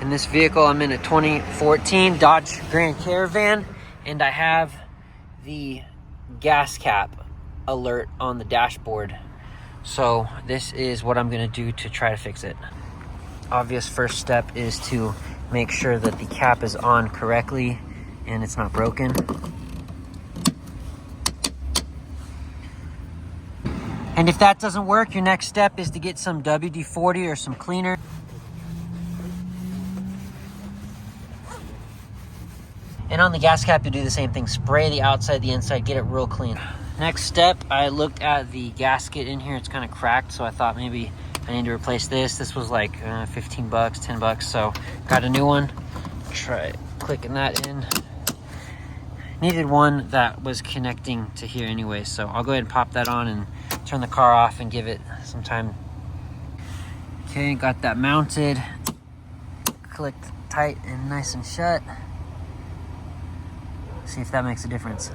In this vehicle, I'm in a 2014 Dodge Grand Caravan, and I have the gas cap alert on the dashboard. So this is what I'm gonna do to try to fix it. Obvious first step is to make sure that the cap is on correctly and it's not broken. And if that doesn't work, your next step is to get some WD-40 or some cleaner. And on the gas cap, you do the same thing. Spray the outside, the inside, get it real clean. Next step, I looked at the gasket in here. It's kind of cracked, so I thought maybe I need to replace this. This was like 15 bucks, 10 bucks, so got a new one. Try clicking that in. Needed one that was connecting to here anyway, so I'll go ahead and pop that on and turn the car off and give it some time. Okay, got that mounted. Clicked tight and nice and shut. See if that makes a difference.